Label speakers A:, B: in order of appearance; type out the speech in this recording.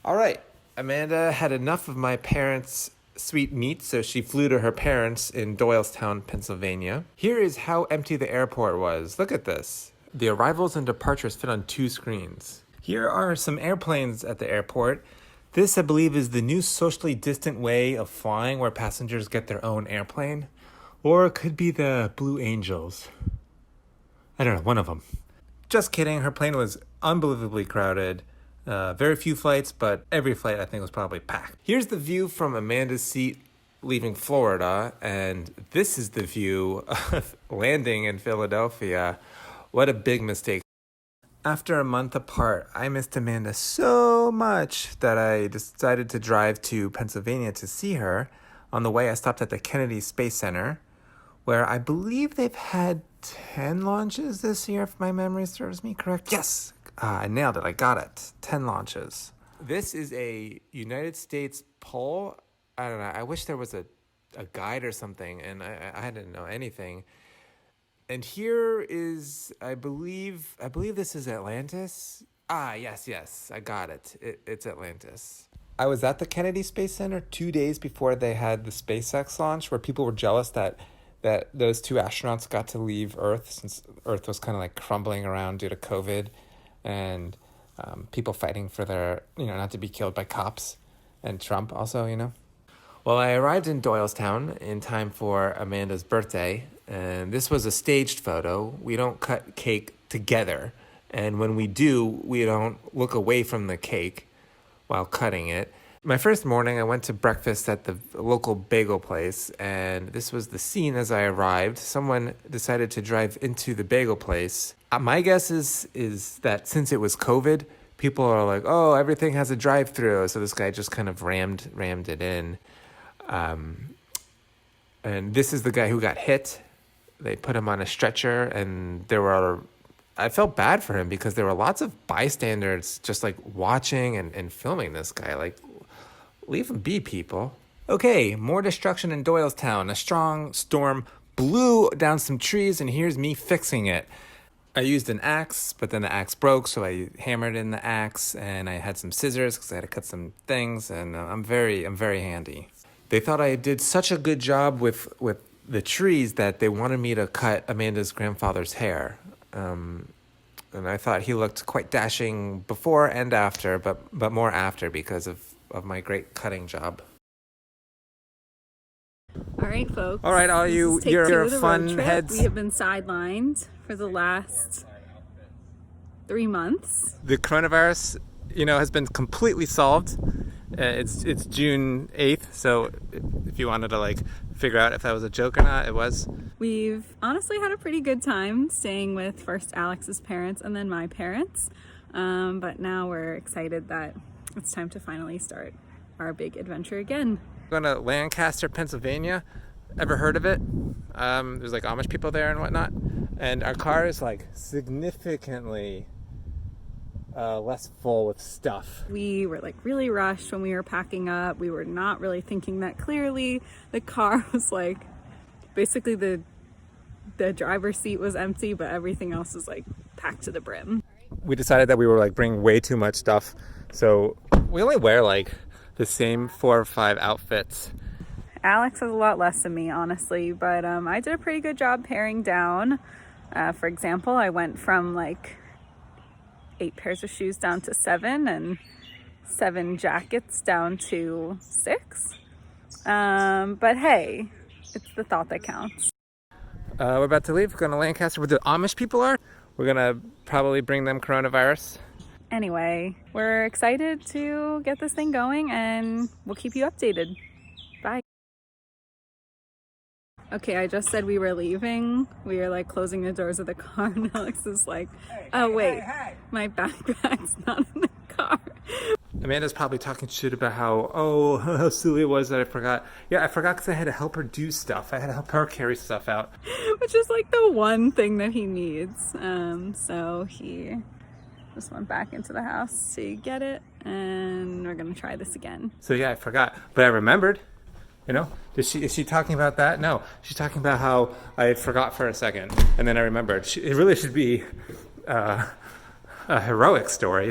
A: All right, Amanda had enough of my parents' sweet meat, so she flew to her parents in Doylestown, Pennsylvania. Here is how empty the airport was. Look at this. The arrivals and departures fit on 2 screens. Here are some airplanes at the airport. This, I believe, is the new socially distant way of flying where passengers get their own airplane. Or it could be the Blue Angels. I don't know, one of them. Just kidding, her plane was unbelievably crowded. Very few flights, but every flight I think was probably packed. Here's the view from Amanda's seat leaving Florida, and this is the view of landing in Philadelphia. What a big mistake. After a month apart, I missed Amanda so much that I decided to drive to Pennsylvania to see her. On the way, I stopped at the Kennedy Space Center, where I believe they've had 10 launches this year, if my memory serves me correct. Yes! I nailed it. I got it. 10 launches. This is a United States poll. I don't know. I wish there was a guide or something, and I didn't know anything. And here is, I believe this is Atlantis. Yes. I got it. It's Atlantis. I was at the Kennedy Space Center 2 days before they had the SpaceX launch, where people were jealous that those 2 astronauts got to leave Earth, since Earth was kind of like crumbling around due to COVID. And people fighting for their, not to be killed by cops, and Trump also. Well, I arrived in Doylestown in time for Amanda's birthday, and this was a staged photo. We don't cut cake together, and when we do, we don't look away from the cake while cutting it. My first morning, I went to breakfast at the local bagel place, and this was the scene as I arrived. Someone decided to drive into the bagel place. My guess is that since it was COVID, people are like, oh, everything has a drive-through. So this guy just kind of rammed it in. And this is the guy who got hit. They put him on a stretcher, and I felt bad for him because there were lots of bystanders just like watching and filming this guy. Like, leave him be, people. Okay, more destruction in Doylestown. A strong storm blew down some trees, and here's me fixing it. I used an axe, but then the axe broke, so I hammered in the axe, and I had some scissors because I had to cut some things, and I'm very handy. They thought I did such a good job with the trees that they wanted me to cut Amanda's grandfather's hair. And I thought he looked quite dashing before and after, but more after because of my great cutting job.
B: All right, folks.
A: All right, all you're fun heads.
B: We have been sidelined for the last 3 months.
A: The coronavirus, has been completely solved. It's June 8th, so if you wanted to figure out if that was a joke or not, it was.
B: We've honestly had a pretty good time staying with first Alex's parents and then my parents, but now we're excited that it's time to finally start our big adventure again.
A: We're going to Lancaster, Pennsylvania. Ever heard of it? There's Amish people there and whatnot, and our car is significantly less full with stuff.
B: We were really rushed when we were packing up. We were not really thinking that clearly. The car was basically the driver's seat was empty, but everything else was packed to the brim.
A: We decided that we were bringing way too much stuff, so we only wear the same 4 or 5 outfits.
B: Alex has a lot less than me, honestly, but I did a pretty good job paring down. For example, I went from 8 pairs of shoes down to 7, and 7 jackets down to 6. But hey, it's the thought that counts.
A: We're about to leave. We're going to Lancaster where the Amish people are. We're going to probably bring them coronavirus.
B: Anyway, we're excited to get this thing going, and we'll keep you updated. Bye. Okay, I just said we were leaving. We were closing the doors of the car, and Alex is oh wait, my backpack's not in the car.
A: Amanda's probably talking shit about how silly it was that I forgot. Yeah, I forgot because I had to help her do stuff. I had to help her carry stuff out.
B: Which is the one thing that he needs. So he just went back into the house to get it, and we're gonna try this again.
A: So yeah, I forgot, but I remembered. Is she talking about that? No, she's talking about how I forgot for a second, and then I remembered. It really should be a heroic story.